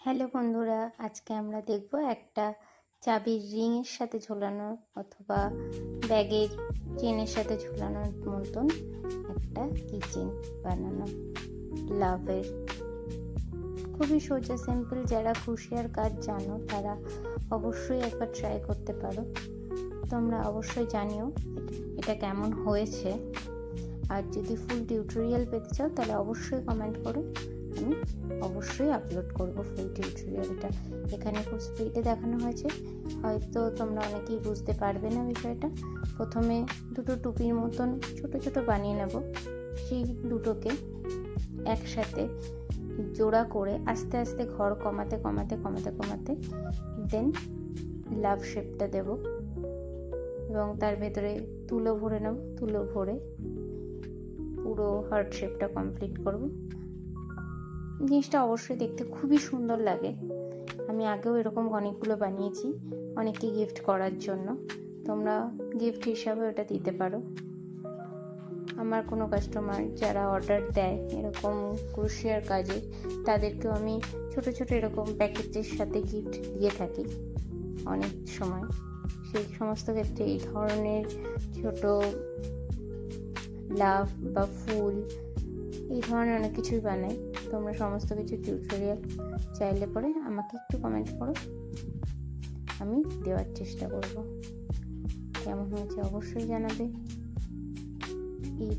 Hello বন্ধুরা, আজকে আমরা দেখব একটা চাবির রিংয়ের সাথে ঝোলানো অথবা ব্যাগের চেনের সাথে ঝোলানোর মতন একটা কিচেন বানানো লাভের। খুবই সোজা সিম্পল। যারা ক্রোশের কাজ জানো তারা অবশ্যই একবার ট্রাই করতে পারো। তোমরা অবশ্যই জানিও এটা কেমন হয়েছে। আর যদি ফুল টিউটোরিয়াল পেতে চাও তাহলে অবশ্যই কমেন্ট করো, আমি অবশ্যই আপলোড করব ফুল টিউটোরিয়ালটা। এখানে খুব স্পিডে দেখানো হয়েছে, হয়তো তোমরা অনেকেই বুঝতে পারবে না বিষয়টা। প্রথমে দুটো টুপির মতন ছোট ছোট বানিয়ে নেব। সেই দুটোকে একসাথে জোড়া করে আস্তে আস্তে ঘর কমাতে কমাতে কমাতে কমাতে দেন লাভ শেপটা দেব এবং তার ভেতরে তুলো ভরে নেব। তুলো ভরে পুরো হার্ট শেপটা কমপ্লিট করব। জিনিসটা অবশ্যই দেখতে খুবই সুন্দর লাগে। আমি আগেও এরকম অনেকগুলো বানিয়েছি অনেককে গিফট করার জন্য। তোমরা গিফট হিসাবে ওটা দিতে পারো। আমার কোনো কাস্টমার যারা অর্ডার দেয় এরকম ক্রোশের কাজে, তাদেরকেও আমি ছোট ছোট এরকম প্যাকেটের সাথে গিফট দিয়ে থাকি অনেক সময়। সেই সমস্ত ক্ষেত্রে এই ধরনের ছোট লাভ বা ফুল এই ধরনের অনেক কিছুই বানাই। তোমরা সমস্ত কিছু টিউটোরিয়াল চাইলে পরে আমাকে একটু কমেন্ট করো, আমি দেওয়ার চেষ্টা করব। কেমন হয়েছে অবশ্যই জানাবে। এই